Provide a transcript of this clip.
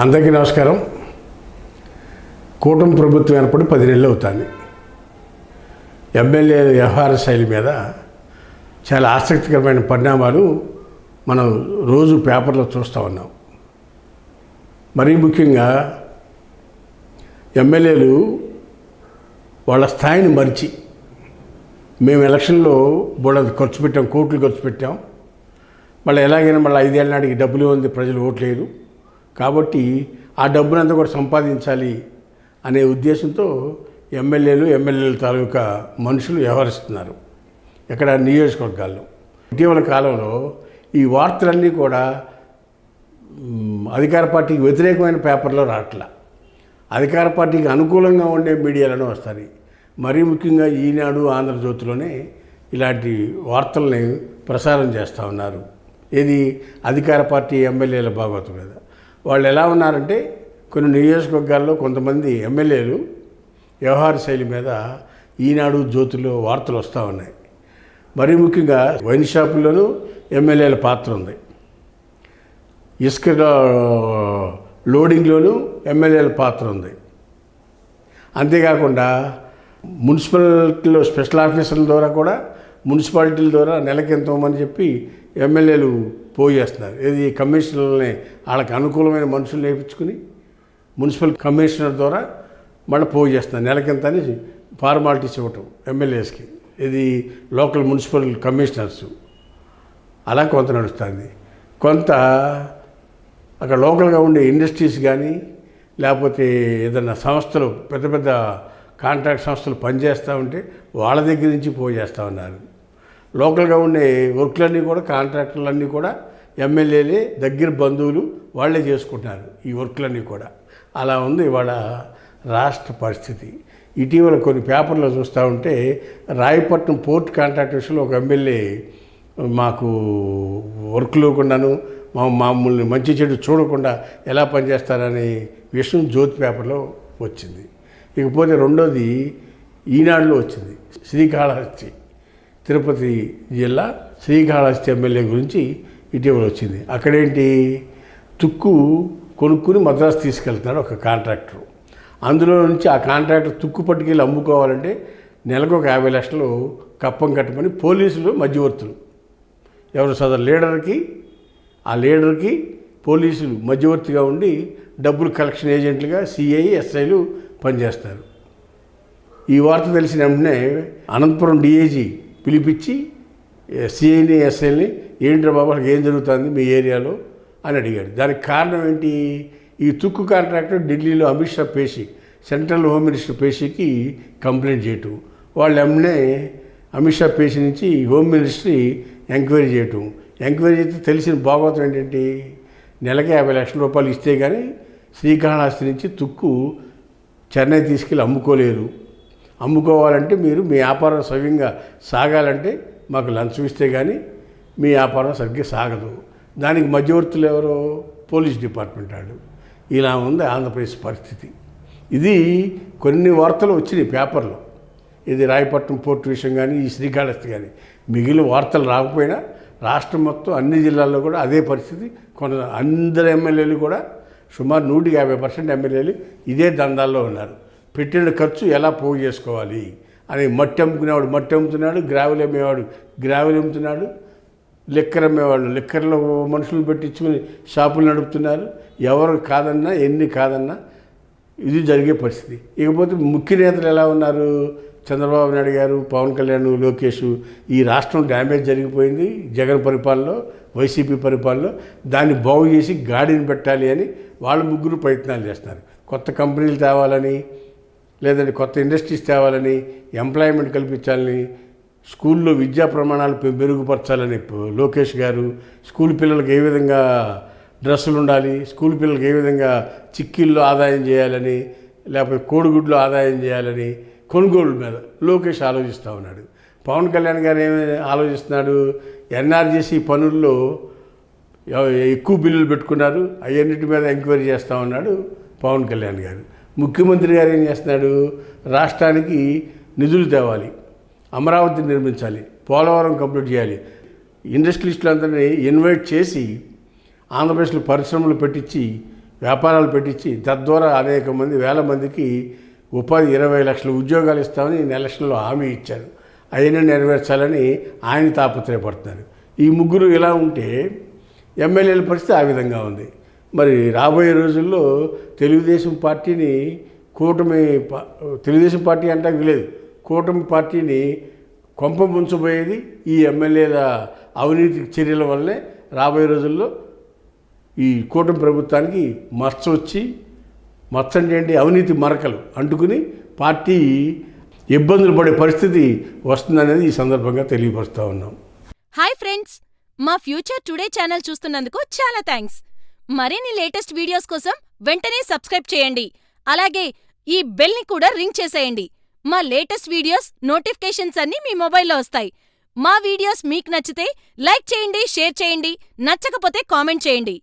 అందరికీ నమస్కారం. కూటమి ప్రభుత్వం ఏర్పడి 10 నెలలు అవుతుంది. ఎమ్మెల్యేల వ్యవహార శైలి మీద చాలా ఆసక్తికరమైన పరిణామాలు మనం రోజు పేపర్లో చూస్తూ ఉన్నాం. మరీ ముఖ్యంగా ఎమ్మెల్యేలు వాళ్ళ స్థాయిని మరిచి మేము ఎలక్షన్లో బోలెడు ఖర్చు పెట్టాం, కోట్లు ఖర్చు పెట్టాం, మళ్ళీ ఎలాగైనా మళ్ళీ 5 ఏళ్ళ నాటికి డబ్బులు ఉంది, ప్రజలు ఓట్లేరు కాబట్టి ఆ డబ్బునంతా కూడా సంపాదించాలి అనే ఉద్దేశంతో ఎమ్మెల్యేల తాలూకా మనుషులు వ్యవహరిస్తున్నారు ఇక్కడ నియోజకవర్గాల్లో. ఇటీవల కాలంలో ఈ వార్తలన్నీ కూడా అధికార పార్టీకి వ్యతిరేకమైన పేపర్లో రావట్లా, అధికార పార్టీకి అనుకూలంగా ఉండే మీడియాలోనే వస్తాయి. మరీ ముఖ్యంగా ఈనాడు, ఆంధ్రజ్యోతిలోనే ఇలాంటి వార్తల్ని ప్రసారం చేస్తూ ఉన్నారు. ఏది అధికార పార్టీ ఎమ్మెల్యేల భాగవతం మీద. వాళ్ళు ఎలా ఉన్నారంటే కొన్ని నియోజకవర్గాల్లో కొంతమంది ఎమ్మెల్యేలు వ్యవహార శైలి మీద ఈనాడు, జ్యోతిలో వార్తలు వస్తూ ఉన్నాయి. మరీ ముఖ్యంగా వైన్ షాపుల్లోనూ ఎమ్మెల్యేల పాత్ర ఉంది, ఇసుక లోడింగ్లోనూ ఎమ్మెల్యేల పాత్ర ఉంది. అంతేకాకుండా మున్సిపాలిటీలో స్పెషల్ ఆఫీసర్ల ద్వారా కూడా మున్సిపాలిటీల ద్వారా నెలకి ఎంతోమని చెప్పి ఎమ్మెల్యేలు పోయేస్తున్నారు. ఏది కమిషనర్లని వాళ్ళకి అనుకూలమైన మనుషులు నేర్పించుకుని మున్సిపల్ కమిషనర్ ద్వారా మళ్ళీ చేస్తున్నారు. నెలకింత అని ఫార్మాలిటీస్ ఇవ్వటం ఎమ్మెల్యేస్కి, ఇది లోకల్ మున్సిపల్ కమిషనర్స్. అలా కొంత నడుస్తుంది. కొంత అక్కడ లోకల్గా ఉండే ఇండస్ట్రీస్ కానీ లేకపోతే ఏదన్నా సంస్థలు, పెద్ద పెద్ద కాంట్రాక్ట్ సంస్థలు పనిచేస్తూ ఉంటే వాళ్ళ దగ్గర నుంచి చేస్తూ ఉన్నారు. లోకల్గా ఉండే వర్క్లన్నీ కూడా, కాంట్రాక్టర్లన్నీ కూడా ఎమ్మెల్యేలే దగ్గర బంధువులు వాళ్ళే చేసుకుంటున్నారు ఈ వర్క్లన్నీ కూడా. అలా ఉంది ఇవాళ రాష్ట్ర పరిస్థితి. ఇటీవల కొన్ని పేపర్లో చూస్తూ ఉంటే రాయపట్నం పోర్ట్ కాంట్రాక్ట్ విషయంలో ఒక ఎమ్మెల్యే మాకు వర్క్లు కూడాను మామూలు మంచి చెడు చూడకుండా ఎలా పనిచేస్తారనే విషయం జ్యోతి పేపర్లో వచ్చింది. ఇకపోతే రెండోది ఈనాడులో వచ్చింది. శ్రీకాళహస్తి, తిరుపతి జిల్లా శ్రీకాళహస్తి ఎమ్మెల్యే గురించి ఇటీవల వచ్చింది. అక్కడేంటి, తుక్కు కొనుక్కుని మద్రాసు తీసుకెళ్తున్నాడు ఒక కాంట్రాక్టర్. అందులో నుంచి ఆ కాంట్రాక్టర్ తుక్కు పట్టుకెళ్ళి అమ్ముకోవాలంటే నెలకు ఒక 50 లక్షలు కప్పం కట్టమని పోలీసులు మధ్యవర్తులు, ఎవరు సదరు లీడర్కి, ఆ లీడర్కి పోలీసులు మధ్యవర్తిగా ఉండి డబ్బులు కలెక్షన్ ఏజెంట్లుగా సిఐ, ఎస్ఐలు పనిచేస్తారు. ఈ వార్త తెలిసిన వెంటనే అనంతపురం డిఐజీ పిలిపించి సిఐని, ఎస్ఐని, ఏంట్రా బాబు అసలు ఏం జరుగుతుంది మీ ఏరియాలో అని అడిగాడు. దానికి కారణం ఏంటి, ఈ తుక్కు కాంట్రాక్టర్ ఢిల్లీలో అమిత్ షా పేషి, సెంట్రల్ హోమ్ మినిస్టర్ పేషికి కంప్లైంట్ చేయటం, వాళ్ళు వెంటనే అమిత్ షా పేషి నుంచి హోమ్ మినిస్ట్రీ ఎంక్వైరీ చేయటం. ఎంక్వైరీ చేస్తే తెలిసిన భాగవతం ఏంటంటే నెలకి 50 లక్షల రూపాయలు ఇస్తే కానీ శ్రీకాళహస్తి నుంచి తుక్కు చెన్నై తీసుకెళ్ళి అమ్ముకోలేరు. అమ్ముకోవాలంటే మీరు మీ వ్యాపారం సవ్యంగా సాగాలంటే మాకు లంచం ఇస్తే కానీ మీ వ్యాపారం సరిగ్గా సాగదు. దానికి మధ్యవర్తులు ఎవరో పోలీస్ డిపార్ట్మెంట్ వాళ్ళు. ఇలా ఉంది ఆంధ్రప్రదేశ్ పరిస్థితి. ఇది కొన్ని వార్తలు వచ్చినాయి పేపర్లో, ఇది రాయపట్నం పోర్టు విషయం కానీ, ఈ శ్రీకాళహస్తి కానీ. మిగిలిన వార్తలు రాకపోయినా రాష్ట్రం మొత్తం అన్ని జిల్లాల్లో కూడా అదే పరిస్థితి. అందరు ఎమ్మెల్యేలు కూడా సుమారు 150% ఎమ్మెల్యేలు ఇదే దందాల్లో ఉన్నారు. పెట్టిన ఖర్చు ఎలా పోగు చేసుకోవాలి అని, మట్టి అమ్ముకునేవాడు మట్టి అమ్ముతున్నాడు, గ్రావెల్ అమ్మేవాడు గ్రావెల్ అమ్ముతున్నాడు, లిక్కర్ అమ్మేవాళ్ళు లిక్కర్లో మనుషులు పెట్టించుకుని షాపులు నడుపుతున్నారు. ఎవరు కాదన్నా, ఎన్ని కాదన్నా ఇది జరిగే పరిస్థితి. ఇకపోతే ముఖ్య నేతలు ఎలా ఉన్నారు, చంద్రబాబు నాయుడు గారు, పవన్ కళ్యాణ్, లోకేష్. ఈ రాష్ట్రం డ్యామేజ్ జరిగిపోయింది జగన్ పరిపాలనలో, వైసీపీ పరిపాలనలో. దాన్ని బాగు చేసి గాడిని పెట్టాలి అని వాళ్ళు ముగ్గురు ప్రయత్నాలు చేస్తున్నారు. కొత్త కంపెనీలు తేవాలని, లేదంటే కొత్త ఇండస్ట్రీస్ తేవాలని, ఎంప్లాయ్మెంట్ కల్పించాలని, స్కూల్లో విద్యా ప్రమాణాలు మెరుగుపరచాలని లోకేష్ గారు, స్కూల్ పిల్లలకు ఏ విధంగా డ్రెస్సులు ఉండాలి, స్కూల్ పిల్లలకు ఏ విధంగా చిక్కీల్లో ఆదాయం చేయాలని, లేకపోతే కోడిగుడ్లో ఆదాయం చేయాలని కొనుగోలు మీద లోకేష్ ఆలోచిస్తూ ఉన్నాడు. పవన్ కళ్యాణ్ గారు ఏమి ఆలోచిస్తున్నాడు, ఎన్ఆర్జీసీ పనుల్లో ఎక్కువ బిల్లులు పెట్టుకున్నారు, అవన్నిటి మీద ఎంక్వైరీ చేస్తూ ఉన్నాడు పవన్ కళ్యాణ్ గారు. ముఖ్యమంత్రి గారు ఏం చేస్తున్నాడు, రాష్ట్రానికి నిధులు తేవాలి, అమరావతి నిర్మించాలి, పోలవరం కంప్లీట్ చేయాలి, ఇండస్ట్రియలిస్టులందరినీ ఇన్వైట్ చేసి ఆంధ్రప్రదేశ్లో పరిశ్రమలు పెట్టించి వ్యాపారాలు పెట్టించి తద్వారా అనేక మంది వేల మందికి ఉపాధి 20 లక్షల ఉద్యోగాలు ఇస్తామని ఎలక్షన్లో హామీ ఇచ్చారు. అయినా నెరవేర్చాలని ఆయన తాపత్రయపడుతున్నారు. ఈ ముగ్గురు ఇలా ఉంటే ఎమ్మెల్యేల పరిస్థితి ఆ విధంగా ఉంది. మరి రాబోయే రోజుల్లో తెలుగుదేశం పార్టీని తెలుగుదేశం పార్టీ అంటే లేదు, కూటమి పార్టీని కొంప ముంచబోయేది ఈ ఎమ్మెల్యేల అవినీతి చర్యల వల్లే. రాబోయే రోజుల్లో ఈ కూటమి ప్రభుత్వానికి మచ్చ అంటే అవినీతి మరకలు అంటుకుని పార్టీ ఇబ్బందులు పడే పరిస్థితి వస్తుందనేది ఈ సందర్భంగా తెలియపరుస్తూ ఉన్నాం. హాయ్ ఫ్రెండ్స్, మా ఫ్యూచర్ టుడే ఛానల్ చూస్తున్నందుకు చాలా థ్యాంక్స్. మరిన్ని లేటెస్ట్ వీడియోస్ కోసం వెంటనే సబ్స్క్రైబ్ చేయండి. అలాగే ఈ బెల్ ని కూడా రింగ్ చేసేయండి. మా లేటెస్ట్ వీడియోస్ నోటిఫికేషన్స్ అన్నీ మీ మొబైల్లో వస్తాయి. మా వీడియోస్ మీకు నచ్చితే లైక్ చేయండి, షేర్ చేయండి, నచ్చకపోతే కామెంట్ చేయండి.